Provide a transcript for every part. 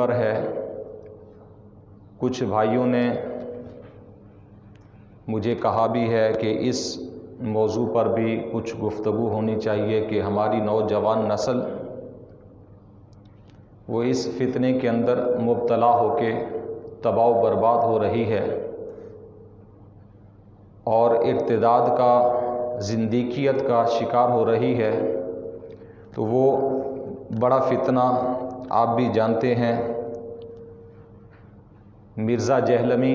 پر ہے، کچھ بھائیوں نے مجھے کہا بھی ہے کہ اس موضوع پر بھی کچھ گفتگو ہونی چاہیے کہ ہماری نوجوان نسل وہ اس فتنے کے اندر مبتلا ہو کے تباہ و برباد ہو رہی ہے اور ارتداد کا، زندیقیت کا شکار ہو رہی ہے۔ تو وہ بڑا فتنہ آپ بھی جانتے ہیں، مرزا جہلمی،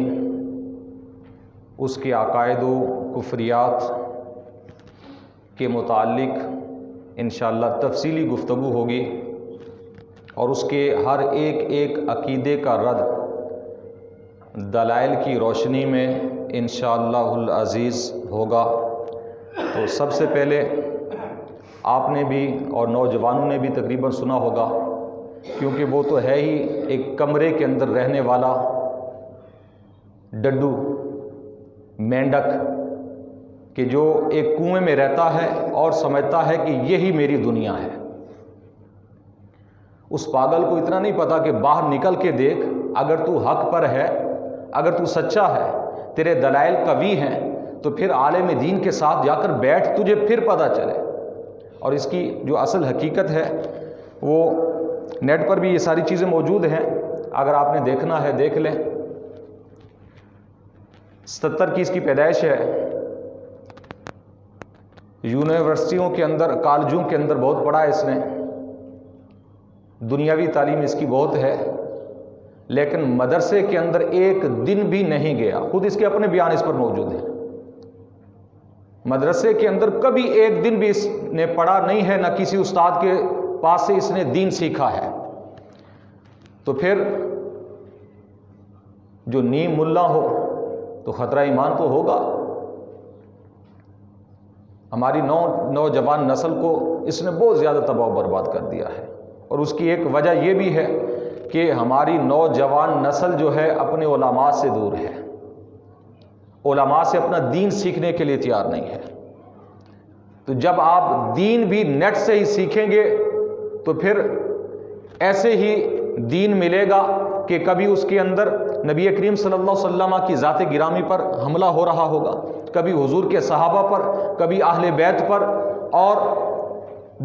اس کے عقائد و کفریات کے متعلق انشاءاللہ تفصیلی گفتگو ہوگی اور اس کے ہر ایک عقیدے کا رد دلائل کی روشنی میں انشاءاللہ العزیز ہوگا۔ تو سب سے پہلے آپ نے بھی اور نوجوانوں نے بھی تقریباً سنا ہوگا، کیونکہ وہ تو ہے ہی ایک کمرے کے اندر رہنے والا ڈڈو، مینڈک، کہ جو ایک کنویں میں رہتا ہے اور سمجھتا ہے کہ یہی میری دنیا ہے۔ اس پاگل کو اتنا نہیں پتا کہ باہر نکل کے دیکھ، اگر تو حق پر ہے، اگر تو سچا ہے، تیرے دلائل قوی ہیں، تو پھر عالم دین کے ساتھ جا کر بیٹھ، تجھے پھر پتہ چلے۔ اور اس کی جو اصل حقیقت ہے وہ نیٹ پر بھی یہ ساری چیزیں موجود ہیں، اگر آپ نے دیکھنا ہے دیکھ لیں۔ 77 کی اس کی پیدائش ہے، یونیورسٹیوں کے اندر، کالجوں کے اندر بہت پڑھا ہے اس نے، دنیاوی تعلیم اس کی بہت ہے، لیکن مدرسے کے اندر ایک دن بھی نہیں گیا۔ خود اس کے اپنے بیان اس پر موجود ہیں۔ مدرسے کے اندر کبھی ایک دن بھی اس نے پڑھا نہیں ہے، نہ کسی استاد کے پاس سے اس نے دین سیکھا ہے۔ تو پھر جو نیم ملا ہو تو خطرہ ایمان تو ہوگا۔ ہماری نوجوان نسل کو اس نے بہت زیادہ تباہ و برباد کر دیا ہے، اور اس کی ایک وجہ یہ بھی ہے کہ ہماری نوجوان نسل جو ہے اپنے علماء سے دور ہے، علماء سے اپنا دین سیکھنے کے لیے تیار نہیں ہے۔ تو جب آپ دین بھی نیٹ سے ہی سیکھیں گے تو پھر ایسے ہی دین ملے گا کہ کبھی اس کے اندر نبی کریم صلی اللہ علیہ وسلم کی ذات گرامی پر حملہ ہو رہا ہوگا، کبھی حضور کے صحابہ پر، کبھی اہل بیت پر، اور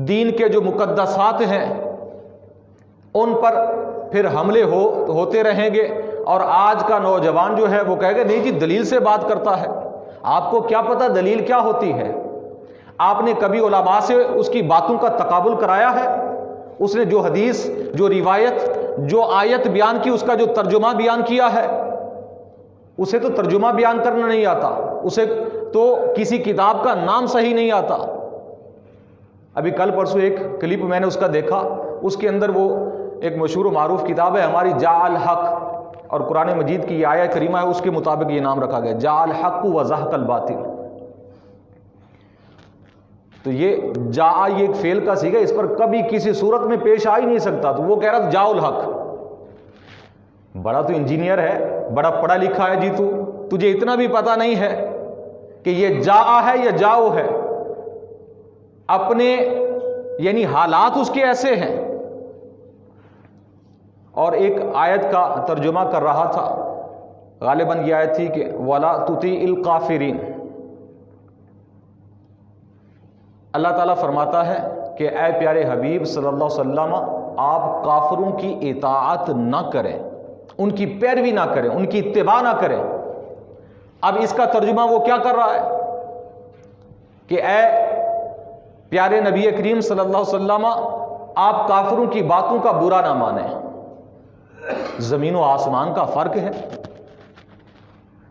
دین کے جو مقدسات ہیں ان پر پھر حملے ہوتے رہیں گے۔ اور آج کا نوجوان جو ہے وہ کہے گا نہیں جی دلیل سے بات کرتا ہے۔ آپ کو کیا پتہ دلیل کیا ہوتی ہے؟ آپ نے کبھی علماء سے اس کی باتوں کا تقابل کرایا ہے؟ اس نے جو حدیث، جو روایت، جو آیت بیان کی، اس کا جو ترجمہ بیان کیا ہے، اسے تو ترجمہ بیان کرنا نہیں آتا، اسے تو کسی کتاب کا نام صحیح نہیں آتا۔ ابھی کل پرسوں ایک کلپ میں نے اس کا دیکھا، اس کے اندر وہ ایک مشہور و معروف کتاب ہے ہماری جاء الحق، اور قرآن مجید کی یہ آیت کریمہ ہے، اس کے مطابق یہ نام رکھا گیا، جاء الحق وزہق الباطل۔ تو یہ جاء، یہ ایک فعل کا صیغہ، اس پر کبھی کسی صورت میں پیش آ ہی نہیں سکتا۔ تو وہ کہہ رہا تھا جاء الحق، بڑا تو انجینئر ہے، بڑا پڑھا لکھا ہے جی، تجھے اتنا بھی پتہ نہیں ہے کہ یہ جاء ہے یا جاؤ ہے؟ اپنے یعنی حالات اس کے ایسے ہیں۔ اور ایک آیت کا ترجمہ کر رہا تھا، غالباً یہ آیت تھی کہ وَلَا تُطِیعِ الْکَافِرِینَ۔ اللہ تعالیٰ فرماتا ہے کہ اے پیارے حبیب صلی اللہ علیہ وسلم، آپ کافروں کی اطاعت نہ کریں، ان کی پیروی نہ کریں، ان کی اتباع نہ کریں۔ اب اس کا ترجمہ وہ کیا کر رہا ہے کہ اے پیارے نبی کریم صلی اللہ علیہ وسلم، آپ کافروں کی باتوں کا برا نہ مانیں۔ زمین و آسمان کا فرق ہے۔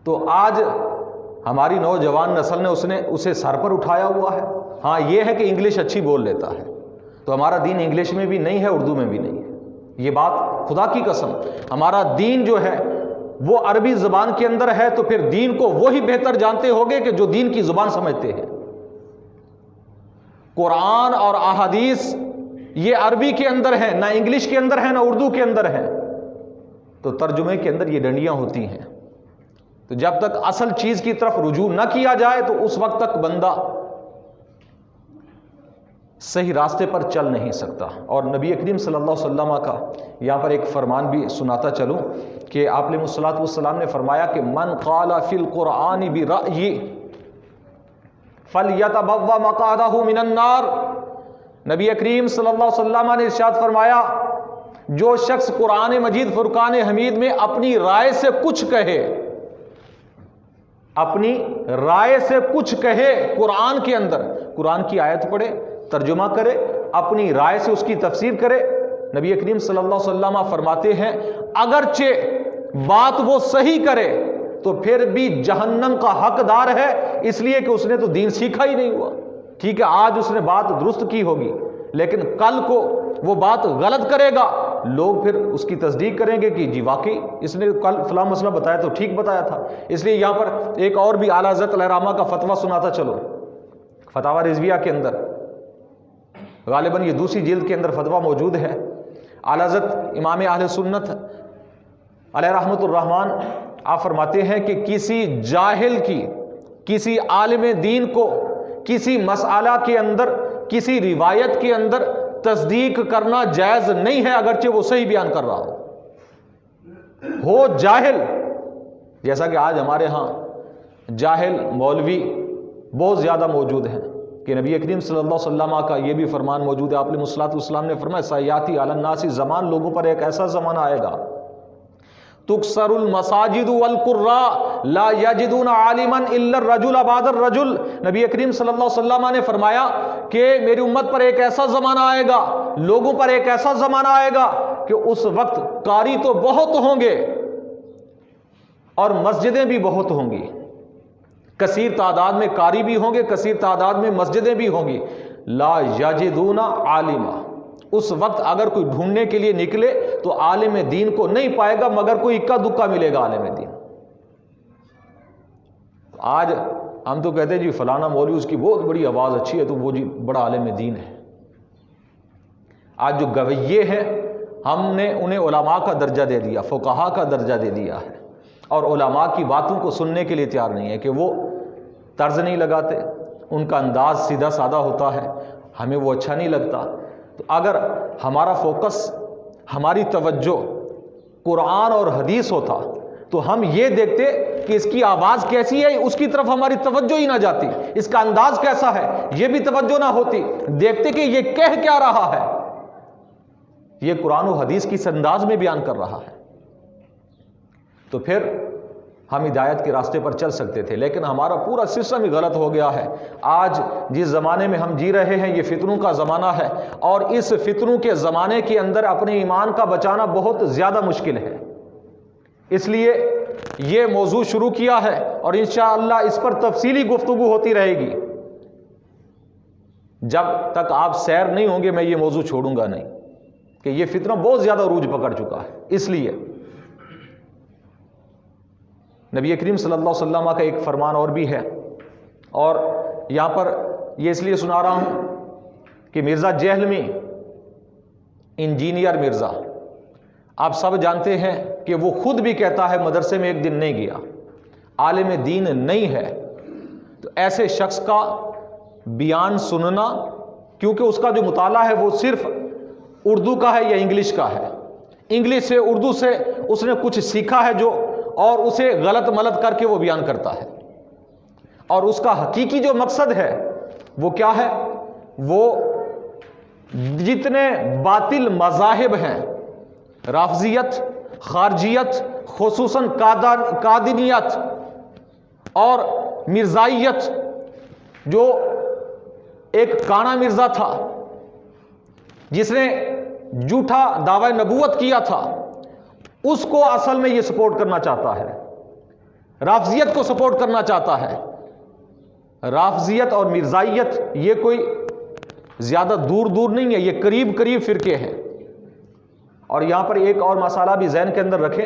تو آج ہماری نوجوان نسل نے اسے سر پر اٹھایا ہوا ہے۔ ہاں یہ ہے کہ انگلش اچھی بول لیتا ہے، تو ہمارا دین انگلش میں بھی نہیں ہے، اردو میں بھی نہیں ہے۔ یہ بات خدا کی قسم، ہمارا دین جو ہے وہ عربی زبان کے اندر ہے، تو پھر دین کو وہی بہتر جانتے ہوگے کہ جو دین کی زبان سمجھتے ہیں۔ قرآن اور احادیث یہ عربی کے اندر ہے، نہ انگلش کے اندر ہے، نہ اردو کے اندر ہے۔ تو ترجمے کے اندر یہ ڈنڈیاں ہوتی ہیں۔ تو جب تک اصل چیز کی طرف رجوع نہ کیا جائے تو اس وقت تک بندہ صحیح راستے پر چل نہیں سکتا۔ اور نبی کریم صلی اللہ علیہ وسلم کا یہاں پر ایک فرمان بھی سناتا چلوں کہ آپ علیہ الصلوۃ والسلام نے فرمایا کہ من قال فی القرآن برأیہ فلیتبوأ مقعدہ من النار۔ نبی کریم صلی اللہ علیہ وسلم نے ارشاد فرمایا جو شخص قرآن مجید فرقان حمید میں اپنی رائے سے کچھ کہے، اپنی رائے سے کچھ کہے، قرآن کے اندر قرآن کی آیت پڑھے، ترجمہ کرے، اپنی رائے سے اس کی تفسیر کرے، نبی کریم صلی اللہ علیہ وسلم فرماتے ہیں اگرچہ بات وہ صحیح کرے تو پھر بھی جہنم کا حقدار ہے، اس لیے کہ اس نے تو دین سیکھا ہی نہیں ہوا۔ ٹھیک ہے آج اس نے بات درست کی ہوگی، لیکن کل کو وہ بات غلط کرے گا، لوگ پھر اس کی تصدیق کریں گے کہ جی واقعی اس نے کل فلاں مسئلہ بتایا تو ٹھیک بتایا تھا۔ اس لیے یہاں پر ایک اور بھی اعلیٰ حضرت علیہ الرحمہ کا فتویٰ سناتا چلو، فتاوی رضویہ کے اندر، غالباً یہ دوسری جلد کے اندر فتویٰ موجود ہے۔ اعلیٰ حضرت امام اہل سنت علیہ رحمۃ الرحمن آپ فرماتے ہیں کہ کسی جاہل کی، کسی عالم دین کو کسی مسئلہ کے اندر، کسی روایت کے اندر تصدیق کرنا جائز نہیں ہے اگرچہ وہ صحیح بیان کر رہا ہو جاہل۔ جیسا کہ آج ہمارے ہاں جاہل مولوی بہت زیادہ موجود ہیں کہ نبی کریم صلی اللہ علیہ وسلم کا یہ بھی فرمان موجود ہے، آپ علیہ الصلوۃ والسلام نے فرمایا سیاتی علی الناس زمان، لوگوں پر ایک ایسا زمانہ آئے گا تکسر المساجد والقراء لا یجدون عالما الا الرجل بعد الرجل۔ نبی کریم صلی اللہ علیہ وسلم نے فرمایا کہ میری امت پر ایک ایسا زمانہ آئے گا، لوگوں پر ایک ایسا زمانہ آئے گا کہ اس وقت قاری تو بہت ہوں گے اور مسجدیں بھی بہت ہوں گی، کثیر تعداد میں قاری بھی ہوں گے، کثیر تعداد میں مسجدیں بھی ہوں گی، لا یجدون عالما، اس وقت اگر کوئی ڈھونڈنے کے لیے نکلے تو عالم دین کو نہیں پائے گا مگر کوئی اکا دکا ملے گا عالم دین۔ آج ہم تو کہتے ہیں جی فلانا مولوی اس کی بہت بڑی آواز اچھی ہے تو وہ جی بڑا عالم دین ہے۔ آج جو گویے ہیں ہم نے انہیں علماء کا درجہ دے دیا، فقہا کا درجہ دے دیا ہے، اور علماء کی باتوں کو سننے کے لیے تیار نہیں ہے کہ وہ طرز نہیں لگاتے، ان کا انداز سیدھا سادہ ہوتا ہے، ہمیں وہ اچھا نہیں لگتا۔ تو اگر ہمارا فوکس، ہماری توجہ قرآن اور حدیث ہوتا تو ہم یہ دیکھتے کہ اس کی آواز کیسی ہے، اس کی طرف ہماری توجہ ہی نہ جاتی، اس کا انداز کیسا ہے یہ بھی توجہ نہ ہوتی، دیکھتے کہ یہ کہہ کیا رہا ہے، یہ قرآن و حدیث کی انداز میں بیان کر رہا ہے، تو پھر ہم ہدایت کے راستے پر چل سکتے تھے۔ لیکن ہمارا پورا سسٹم ہی غلط ہو گیا ہے۔ آج جس زمانے میں ہم جی رہے ہیں یہ فتنوں کا زمانہ ہے، اور اس فتنوں کے زمانے کے اندر اپنے ایمان کا بچانا بہت زیادہ مشکل ہے۔ اس لیے یہ موضوع شروع کیا ہے اور انشاءاللہ اس پر تفصیلی گفتگو ہوتی رہے گی۔ جب تک آپ سیر نہیں ہوں گے میں یہ موضوع چھوڑوں گا نہیں، کہ یہ فتنہ بہت زیادہ عروج پکڑ چکا ہے۔ اس لیے نبی کریم صلی اللہ علیہ وسلم کا ایک فرمان اور بھی ہے، اور یہاں پر یہ اس لیے سنا رہا ہوں کہ مرزا جہلمی، انجینئر مرزا، آپ سب جانتے ہیں کہ وہ خود بھی کہتا ہے مدرسے میں ایک دن نہیں گیا، عالم دین نہیں ہے، تو ایسے شخص کا بیان سننا، کیونکہ اس کا جو مطالعہ ہے وہ صرف اردو کا ہے یا انگلش کا ہے، انگلش سے اردو سے اس نے کچھ سیکھا ہے جو، اور اسے غلط ملط کر کے وہ بیان کرتا ہے، اور اس کا حقیقی جو مقصد ہے وہ کیا ہے؟ وہ جتنے باطل مذاہب ہیں، رافضیت، خارجیت، خصوصاً قادنیت اور مرزائیت، جو ایک کانا مرزا تھا جس نے جھوٹا دعوی نبوت کیا تھا، اس کو اصل میں یہ سپورٹ کرنا چاہتا ہے، رافضیت کو سپورٹ کرنا چاہتا ہے۔ رافضیت اور مرزائیت یہ کوئی زیادہ دور دور نہیں ہے، یہ قریب قریب فرقے ہیں۔ اور یہاں پر ایک اور مسئلہ بھی ذہن کے اندر رکھیں،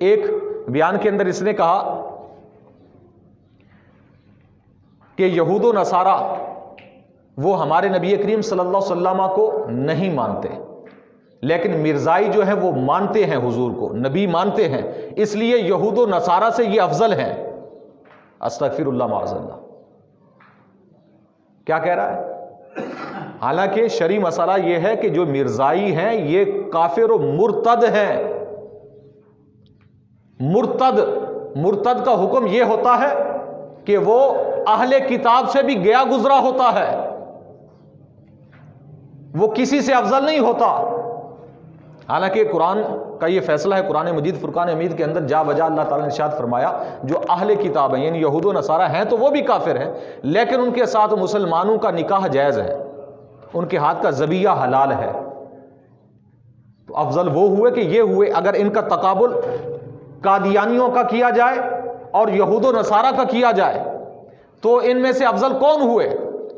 ایک بیان کے اندر اس نے کہا کہ یہود و نصارہ وہ ہمارے نبی کریم صلی اللہ علیہ وسلم کو نہیں مانتے، لیکن مرزائی جو ہے وہ مانتے ہیں، حضور کو نبی مانتے ہیں، اس لیے یہود و نصارہ سے یہ افضل ہیں۔ استغفر اللہ معاذ اللہ، کیا کہہ رہا ہے؟ حالانکہ شرعی مسئلہ یہ ہے کہ جو مرزائی ہیں یہ کافر و مرتد ہیں. مرتد کا حکم یہ ہوتا ہے کہ وہ اہل کتاب سے بھی گیا گزرا ہوتا ہے، وہ کسی سے افضل نہیں ہوتا. حالانکہ قرآن کا یہ فیصلہ ہے، قرآن مجید فرقان حمید کے اندر جا بجا اللہ تعالیٰ نے ارشاد فرمایا جو اہل کتاب ہیں یعنی یہود و نصارہ ہیں تو وہ بھی کافر ہیں، لیکن ان کے ساتھ مسلمانوں کا نکاح جائز ہے، ان کے ہاتھ کا ذبیحہ حلال ہے. تو افضل وہ ہوئے کہ یہ ہوئے. اگر ان کا تقابل قادیانیوں کا کیا جائے اور یہود و نصارہ کا کیا جائے تو ان میں سے افضل کون ہوئے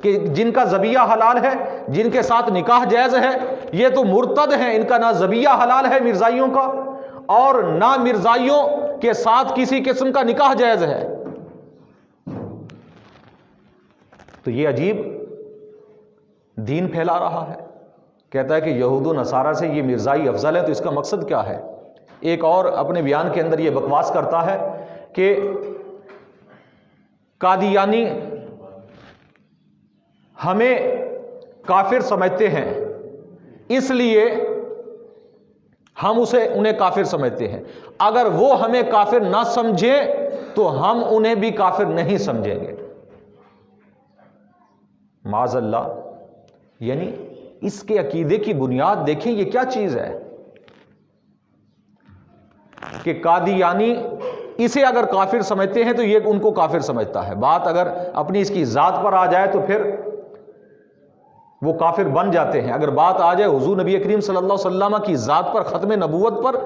کہ جن کا ذبیحہ حلال ہے، جن کے ساتھ نکاح جائز ہے. یہ تو مرتد ہیں، ان کا نہ ذبیحہ حلال ہے مرزائیوں کا اور نہ مرزائیوں کے ساتھ کسی قسم کا نکاح جائز ہے. تو یہ عجیب دین پھیلا رہا ہے، کہتا ہے کہ یہود و نصارہ سے یہ مرزائی افضل ہے. تو اس کا مقصد کیا ہے؟ ایک اور اپنے بیان کے اندر یہ بکواس کرتا ہے کہ قادیانی ہمیں کافر سمجھتے ہیں اس لیے ہم انہیں کافر سمجھتے ہیں، اگر وہ ہمیں کافر نہ سمجھیں تو ہم انہیں بھی کافر نہیں سمجھیں گے. معاذ اللہ. یعنی اس کے عقیدے کی بنیاد دیکھیں یہ کیا چیز ہے کہ قادیانی اسے اگر کافر سمجھتے ہیں تو یہ ان کو کافر سمجھتا ہے. بات اگر اپنی اس کی ذات پر آ جائے تو پھر وہ کافر بن جاتے ہیں. اگر بات آ جائے حضور نبی کریم صلی اللہ علیہ وسلم کی ذات پر، ختم نبوت پر،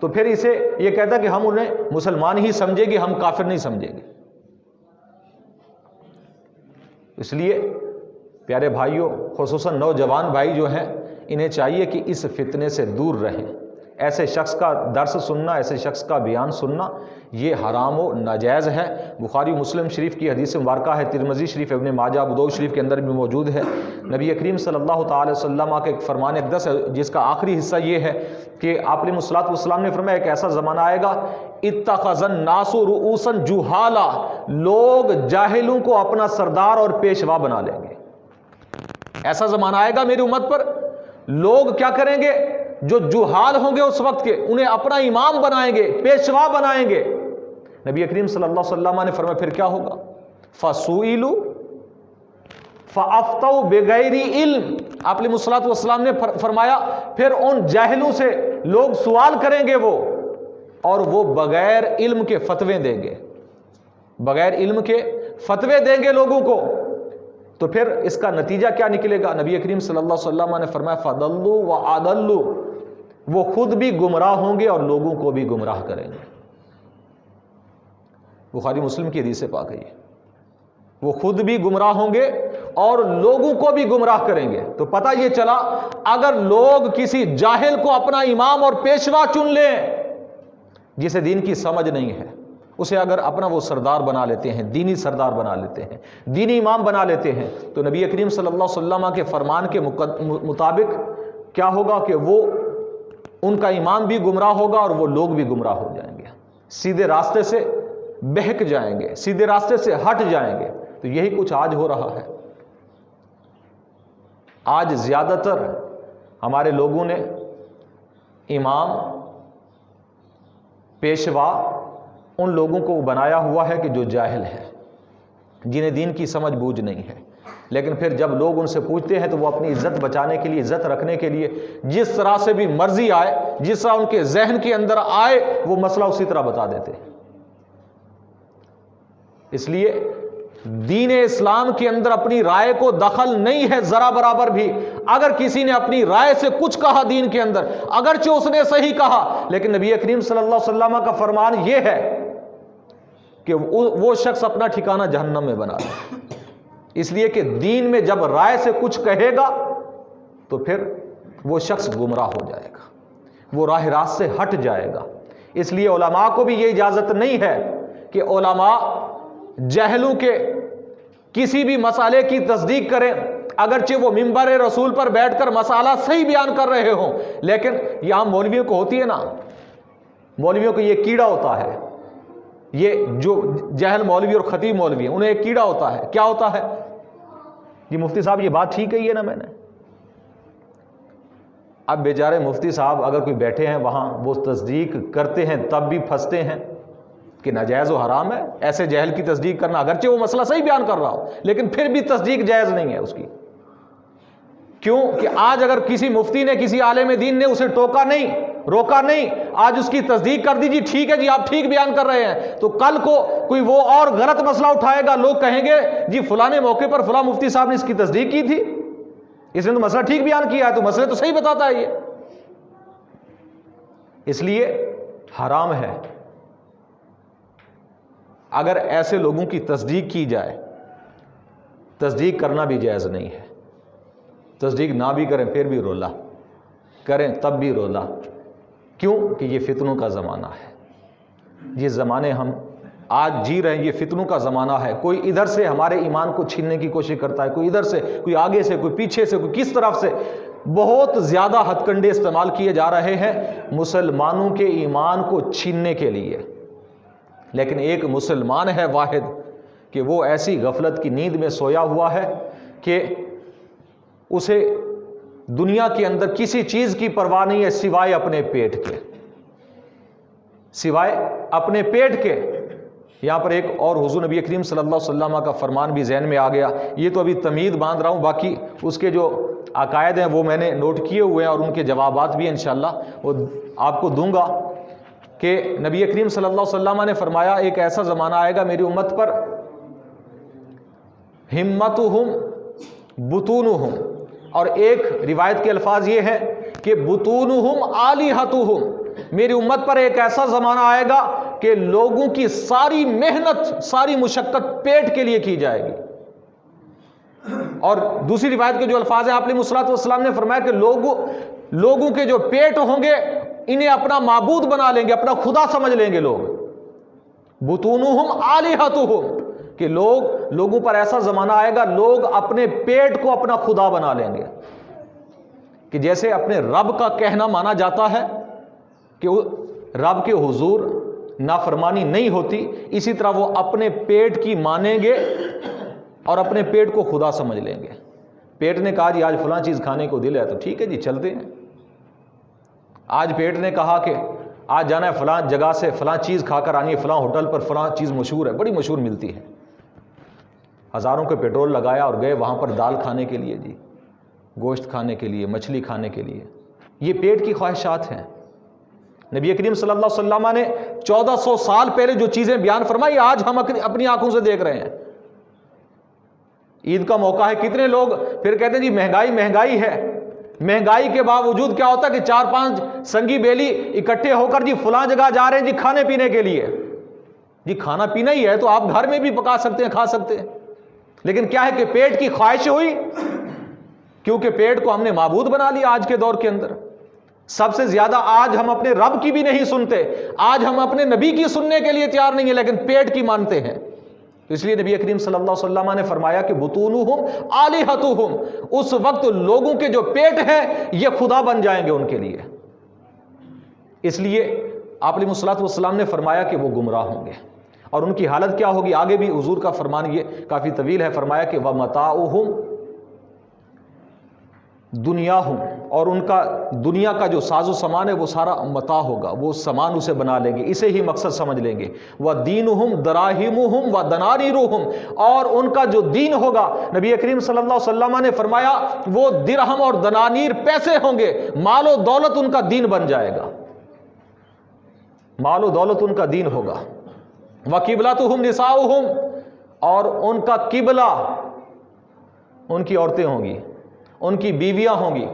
تو پھر اسے یہ کہتا ہے کہ ہم انہیں مسلمان ہی سمجھیں گے، ہم کافر نہیں سمجھیں گے. اس لیے پیارے بھائیوں، خصوصاً نوجوان بھائی جو ہیں، انہیں چاہیے کہ اس فتنے سے دور رہیں. ایسے شخص کا درس سننا، ایسے شخص کا بیان سننا یہ حرام و ناجائز ہے. بخاری مسلم شریف کی حدیث مبارکہ ہے، ترمذی شریف، ابن ماجہ، ابو داؤد شریف کے اندر بھی موجود ہے. نبی کریم صلی اللہ تعالی وسلم کا ایک فرمان اقدس ہے جس کا آخری حصہ یہ ہے کہ آپ علیہ الصلوۃ والسلام نے فرمایا ایک ایسا زمانہ آئے گا اتخذ الناس رؤوسا جہالا، لوگ جاہلوں کو اپنا سردار اور پیشوا بنا لیں گے. ایسا زمانہ آئے گا میری امت پر، لوگ کیا کریں گے؟ جو جہال ہوں گے اس وقت کے انہیں اپنا امام بنائیں گے، پیشوا بنائیں گے. نبی کریم صلی اللہ علیہ وسلم نے فرمایا پھر کیا ہوگا؟ فَسُئِلُوا فَأَفْتَوْا بِغَيْرِ عِلْمٍ. آپ علیہ الصلوۃ والسلام نے فرمایا پھر ان جاہلوں سے لوگ سوال کریں گے وہ، اور وہ بغیر علم کے فتوے دیں گے، بغیر علم کے فتوے دیں گے لوگوں کو. تو پھر اس کا نتیجہ کیا نکلے گا؟ نبی کریم صلی اللہ علیہ وسلم نے فرمایا فَضَلُّوا وَأَضَلُّوا، وہ خود بھی گمراہ ہوں گے اور لوگوں کو بھی گمراہ کریں گے. بخاری مسلم کی حدیث پاک ہے یہ. وہ خود بھی گمراہ ہوں گے اور لوگوں کو بھی گمراہ کریں گے. تو پتہ یہ چلا اگر لوگ کسی جاہل کو اپنا امام اور پیشوا چن لیں جسے دین کی سمجھ نہیں ہے، اسے اگر اپنا وہ سردار بنا لیتے ہیں، دینی سردار بنا لیتے ہیں، دینی امام بنا لیتے ہیں، تو نبی کریم صلی اللہ علیہ وسلم کے فرمان کے مطابق کیا ہوگا کہ وہ ان کا امام بھی گمراہ ہوگا اور وہ لوگ بھی گمراہ ہو جائیں گے، سیدھے راستے سے بہک جائیں گے، سیدھے راستے سے ہٹ جائیں گے. تو یہی کچھ آج ہو رہا ہے. آج زیادہ تر ہمارے لوگوں نے امام، پیشوا ان لوگوں کو بنایا ہوا ہے کہ جو جاہل ہے، جنہیں دین کی سمجھ بوجھ نہیں ہے. لیکن پھر جب لوگ ان سے پوچھتے ہیں تو وہ اپنی عزت بچانے کے لیے، عزت رکھنے کے لیے جس طرح سے بھی مرضی آئے، جس طرح ان کے ذہن کے اندر آئے وہ مسئلہ اسی طرح بتا دیتے ہیں. اس لیے دین اسلام کے اندر اپنی رائے کو دخل نہیں ہے ذرا برابر بھی. اگر کسی نے اپنی رائے سے کچھ کہا دین کے اندر، اگرچہ اس نے صحیح کہا، لیکن نبی کریم صلی اللہ علیہ وسلم کا فرمان یہ ہے کہ وہ شخص اپنا ٹھکانہ جہنم میں بنا لے. اس لیے کہ دین میں جب رائے سے کچھ کہے گا تو پھر وہ شخص گمراہ ہو جائے گا، وہ راہ راست سے ہٹ جائے گا. اس لیے علماء کو بھی یہ اجازت نہیں ہے کہ علماء جاہلوں کے کسی بھی مسئلے کی تصدیق کریں، اگرچہ وہ منبر رسول پر بیٹھ کر مسئلہ صحیح بیان کر رہے ہوں. لیکن یہاں مولویوں کو ہوتی ہے نا، مولویوں کو یہ کیڑا ہوتا ہے، یہ جو جاہل مولوی اور خطیب مولوی ہیں انہیں ایک کیڑا ہوتا ہے. کیا ہوتا ہے جی مفتی صاحب یہ بات ٹھیک کہی ہے نا میں نے؟ اب بیچارے مفتی صاحب اگر کوئی بیٹھے ہیں وہاں، وہ تصدیق کرتے ہیں تب بھی پھنستے ہیں کہ ناجائز و حرام ہے۔ ایسے جہل کی تصدیق کرنا، اگرچہ وہ مسئلہ صحیح بیان کر رہا ہو لیکن پھر بھی تصدیق جائز نہیں ہے اس کی۔ کیوں کہ آج اگر کسی مفتی نے، کسی عالم دین نے اسے ٹوکا نہیں، روکا نہیں، آج اس کی تصدیق کر دی، جی ٹھیک ہے جی آپ ٹھیک بیان کر رہے ہیں، تو کل کو کوئی وہ اور غلط مسئلہ اٹھائے گا، لوگ کہیں گے جی فلاں موقع پر فلاں مفتی صاحب نے اس کی تصدیق کی تھی، اس نے تو مسئلہ ٹھیک بیان کیا ہے، تو مسئلے تو صحیح بتاتا ہے یہ۔ اس لیے حرام ہے اگر ایسے لوگوں کی تصدیق کی جائے، تصدیق کرنا بھی جائز نہیں ہے۔ تصدیق نہ بھی کریں پھر بھی رولا، کریں تب بھی رولا۔ کیوں کہ یہ فتنوں کا زمانہ ہے۔ یہ زمانے ہم آج جی رہے ہیں، یہ فتنوں کا زمانہ ہے۔ کوئی ادھر سے ہمارے ایمان کو چھیننے کی کوشش کرتا ہے، کوئی ادھر سے، کوئی آگے سے، کوئی پیچھے سے، کوئی کس طرف سے۔ بہت زیادہ ہتھ کنڈے استعمال کیے جا رہے ہیں مسلمانوں کے ایمان کو چھیننے کے لیے، لیکن ایک مسلمان ہے واحد کہ وہ ایسی غفلت کی نیند میں سویا ہوا ہے کہ اسے دنیا کے اندر کسی چیز کی پرواہ نہیں ہے سوائے اپنے پیٹ کے، سوائے اپنے پیٹ کے۔ یہاں پر ایک اور حضور نبی کریم صلی اللہ علیہ وسلم کا فرمان بھی ذہن میں آ گیا، یہ تو ابھی تمہید باندھ رہا ہوں، باقی اس کے جو عقائد ہیں وہ میں نے نوٹ کیے ہوئے ہیں اور ان کے جوابات بھی انشاءاللہ وہ آپ کو دوں گا، کہ نبی کریم صلی اللہ علیہ وسلم نے فرمایا ایک ایسا زمانہ آئے گا میری امت پر، ہمتہم بطونہم، اور ایک روایت کے الفاظ یہ ہیں کہ بطونہم آلیہتہم، میری امت پر ایک ایسا زمانہ آئے گا کہ لوگوں کی ساری محنت، ساری مشقت پیٹ کے لیے کی جائے گی۔ اور دوسری روایت کے جو الفاظ ہیں آپ علیہ الصلوۃ والسلام نے فرمایا کہ لوگوں کے جو پیٹ ہوں گے انہیں اپنا معبود بنا لیں گے، اپنا خدا سمجھ لیں گے لوگ۔ بطونہم آلیہتہم، کہ لوگوں پر ایسا زمانہ آئے گا لوگ اپنے پیٹ کو اپنا خدا بنا لیں گے، کہ جیسے اپنے رب کا کہنا مانا جاتا ہے کہ رب کے حضور نافرمانی نہیں ہوتی، اسی طرح وہ اپنے پیٹ کی مانیں گے اور اپنے پیٹ کو خدا سمجھ لیں گے۔ پیٹ نے کہا جی آج فلاں چیز کھانے کو دل ہے تو ٹھیک ہے جی چلتے ہیں۔ آج پیٹ نے کہا کہ آج جانا ہے فلاں جگہ سے فلاں چیز کھا کر آنی ہے، فلاں ہوٹل پر فلاں چیز مشہور ہے، بڑی مشہور ملتی ہے، ہزاروں کے پیٹرول لگایا اور گئے وہاں پر دال کھانے کے لیے، جی گوشت کھانے کے لیے، مچھلی کھانے کے لیے۔ یہ پیٹ کی خواہشات ہیں۔ نبی کریم صلی اللہ علیہ وسلم نے 1400 سال پہلے جو چیزیں بیان فرمائی آج ہم اپنی آنکھوں سے دیکھ رہے ہیں۔ عید کا موقع ہے، کتنے لوگ پھر کہتے ہیں جی مہنگائی ہے، مہنگائی کے باوجود کیا ہوتا ہے کہ 4-5 سنگی بیلی اکٹھے ہو کر جی فلاں جگہ جا رہے ہیں جی کھانے پینے کے لیے۔ جی کھانا پینا ہی ہے تو آپ گھر میں بھی پکا سکتے ہیں، کھا سکتے ہیں، لیکن کیا ہے کہ پیٹ کی خواہش ہوئی، کیونکہ پیٹ کو ہم نے معبود بنا لیا آج کے دور کے اندر۔ سب سے زیادہ آج ہم اپنے رب کی بھی نہیں سنتے، آج ہم اپنے نبی کی سننے کے لیے تیار نہیں ہیں، لیکن پیٹ کی مانتے ہیں۔ اس لیے نبی کریم صلی اللہ علیہ وسلم نے فرمایا کہ بطونہم آلیہتہم، اس وقت لوگوں کے جو پیٹ ہیں یہ خدا بن جائیں گے ان کے لیے۔ اس لیے آپ علیہ الصلوۃ والسلام نے فرمایا کہ وہ گمراہ ہوں گے، اور ان کی حالت کیا ہوگی آگے بھی حضور کا فرمان یہ کافی طویل ہے، فرمایا کہ وَمَتَاعُهُمْ دنیاہم، اور ان کا دنیا کا جو ساز و سامان ہے وہ سارا متاع ہوگا، وہ سامان اسے بنا لیں گے، اسے ہی مقصد سمجھ لیں گے۔ وَدِينُهُمْ دَرَاهِمُهُمْ وَدَنَانِيرُهُمْ، اور ان کا جو دین ہوگا، نبی کریم صلی اللہ علیہ وسلم نے فرمایا وہ درہم اور دنانیر پیسے ہوں گے، مال و دولت ان کا دین بن جائے گا، مال و دولت ان کا دین ہوگا۔ وَقِبْلَتُهُمْ نِسَاؤُهُمْ، اور ان کا قبلہ ان کی عورتیں ہوں گی، ان کی بیویاں ہوں گی۔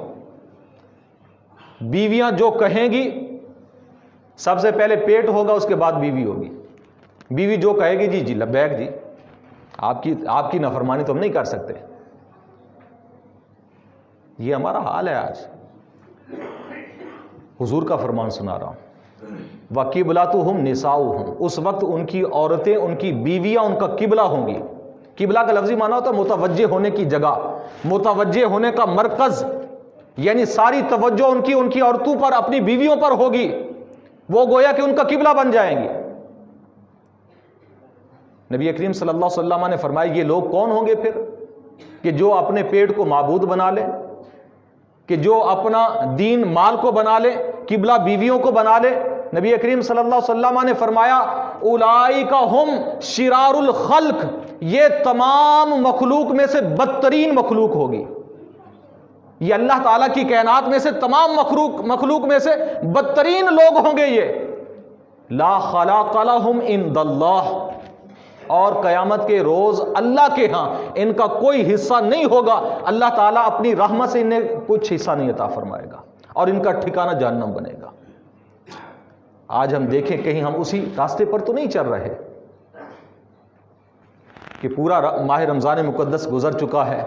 بیویاں جو کہیں گی، سب سے پہلے پیٹ ہوگا اس کے بعد بیوی ہوگی۔ بیوی جو کہے گی جی جی لبیک جی، آپ کی نافرمانی تو ہم نہیں کر سکتے۔ یہ ہمارا حال ہے آج، حضور کا فرمان سنا رہا ہوں۔ وَقِبْلَتُهُمْ نِسَاؤُهُمْ، اس وقت ان کی عورتیں، ان کی بیویاں ان کا قبلہ ہوں گی۔ قبلہ کا لفظی معنی ہوتا ہے متوجہ ہونے کی جگہ، متوجہ ہونے کا مرکز، یعنی ساری توجہ ان کی عورتوں پر، اپنی بیویوں پر ہوگی، وہ گویا کہ ان کا قبلہ بن جائیں گی۔ نبی کریم صلی اللہ علیہ وسلم نے فرمایا یہ لوگ کون ہوں گے پھر؟ کہ جو اپنے پیٹ کو معبود بنا لے، کہ جو اپنا دین مال کو بنا لے، قبلہ بیویوں کو بنا لے. نبی کریم صلی اللہ علیہ وسلم نے فرمایا اولئک ہم شرار الخلق، یہ تمام مخلوق میں سے بدترین مخلوق ہوگی. یہ اللہ تعالیٰ کی کائنات میں سے تمام مخلوق میں سے بدترین لوگ ہوں گے. یہ لا خلاق لہم عند اللہ، اور قیامت کے روز اللہ کے ہاں ان کا کوئی حصہ نہیں ہوگا. اللہ تعالیٰ اپنی رحمت سے انہیں کچھ حصہ نہیں عطا فرمائے گا اور ان کا ٹھکانہ جہنم بنے گا. آج ہم دیکھیں کہیں ہم اسی راستے پر تو نہیں چل رہے کہ پورا ماہ رمضان مقدس گزر چکا ہے،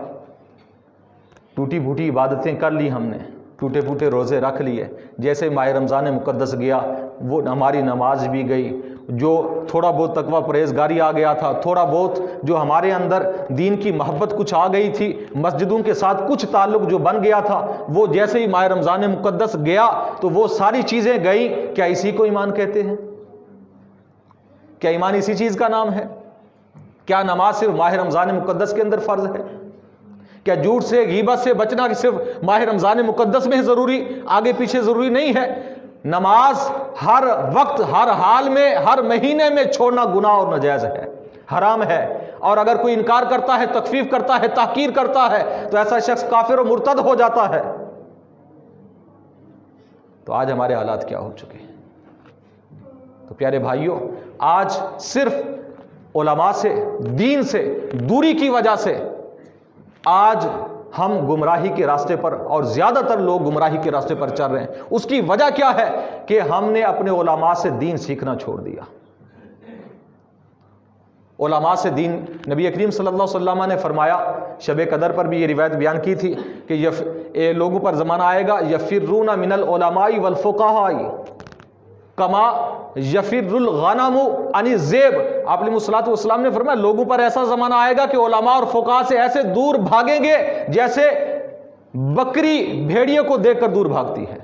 ٹوٹی پھوٹی عبادتیں کر لی ہم نے، ٹوٹے پھوٹے روزے رکھ لیے. جیسے ماہ رمضان مقدس گیا وہ ہماری نماز بھی گئی، جو تھوڑا بہت تقوی پرہیزگاری آ گیا تھا، تھوڑا بہت جو ہمارے اندر دین کی محبت کچھ آ گئی تھی، مسجدوں کے ساتھ کچھ تعلق جو بن گیا تھا، وہ جیسے ہی ماہ رمضان مقدس گیا تو وہ ساری چیزیں گئیں. کیا اسی کو ایمان کہتے ہیں؟ کیا ایمان اسی چیز کا نام ہے؟ کیا نماز صرف ماہ رمضان مقدس کے اندر فرض ہے؟ کیا جھوٹ سے غیبت سے بچنا صرف ماہ رمضان مقدس میں ضروری، آگے پیچھے ضروری نہیں ہے؟ نماز ہر وقت، ہر حال میں، ہر مہینے میں چھوڑنا گناہ اور ناجائز ہے، حرام ہے. اور اگر کوئی انکار کرتا ہے، تخفیف کرتا ہے، تحقیر کرتا ہے تو ایسا شخص کافر و مرتد ہو جاتا ہے. تو آج ہمارے حالات کیا ہو چکے ہیں؟ تو پیارے بھائیوں، آج صرف علماء سے، دین سے دوری کی وجہ سے آج ہم گمراہی کے راستے پر، اور زیادہ تر لوگ گمراہی کے راستے پر چل رہے ہیں. اس کی وجہ کیا ہے؟ کہ ہم نے اپنے علماء سے دین سیکھنا چھوڑ دیا. علماء سے دین، نبی کریم صلی اللہ علیہ وسلم نے فرمایا، شب قدر پر بھی یہ روایت بیان کی تھی کہ لوگوں پر زمانہ آئے گا یفرون من العلماء والفقہاء کما یفر الغنم عن الذئب. آپ علیہ الصلوۃ والسلام نے فرمایا لوگوں پر ایسا زمانہ آئے گا کہ علماء اور فقہاء سے ایسے دور بھاگیں گے جیسے بکری بھیڑیے کو دیکھ کر دور بھاگتی ہے.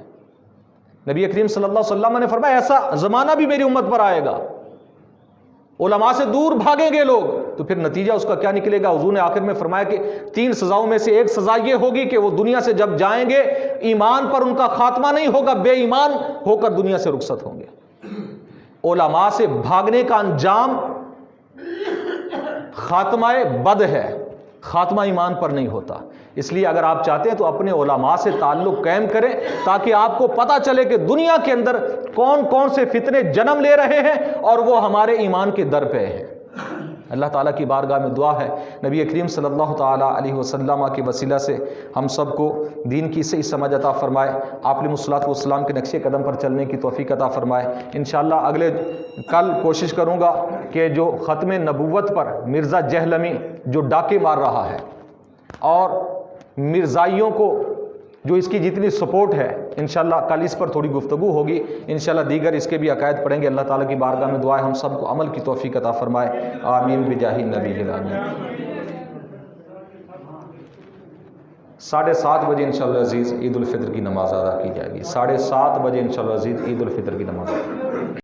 نبی کریم صلی اللہ علیہ وسلم نے فرمایا ایسا زمانہ بھی میری امت پر آئے گا، علماء سے دور بھاگیں گے لوگ. تو پھر نتیجہ اس کا کیا نکلے گا؟ حضور نے آخر میں فرمایا کہ 3 سزاؤں میں سے ایک سزا یہ ہوگی کہ وہ دنیا سے جب جائیں گے ایمان پر ان کا خاتمہ نہیں ہوگا، بے ایمان ہو کر دنیا سے رخصت ہوں گے. علماء سے بھاگنے کا انجام خاتمہ بد ہے، خاتمہ ایمان پر نہیں ہوتا. اس لیے اگر آپ چاہتے ہیں تو اپنے علماء سے تعلق قائم کریں تاکہ آپ کو پتہ چلے کہ دنیا کے اندر کون کون سے فتنے جنم لے رہے ہیں اور وہ ہمارے ایمان کے در پہ ہیں. اللہ تعالیٰ کی بارگاہ میں دعا ہے نبی کریم صلی اللہ تعالیٰ علیہ وسلم کے وسیلہ سے ہم سب کو دین کی صحیح سمجھ عطا فرمائے، آپ علیہ الصلوۃ والسلام کے نقش قدم پر چلنے کی توفیق عطا فرمائے. انشاءاللہ کل کوشش کروں گا کہ جو ختم نبوت پر مرزا جہلمی جو ڈاکے مار رہا ہے اور مرزائیوں کو جو اس کی جتنی سپورٹ ہے، انشاءاللہ کل اس پر تھوڑی گفتگو ہوگی. انشاءاللہ دیگر اس کے بھی عقائد پڑھیں گے. اللہ تعالیٰ کی بارگاہ میں دعا ہے ہم سب کو عمل کی توفیق عطا فرمائے. آمین بجاہ النبی الامین. 7:30 بجے انشاءاللہ عزیز عید الفطر کی نماز ادا کی جائے گی. 7:30 بجے انشاءاللہ عزیز عید الفطر کی نماز.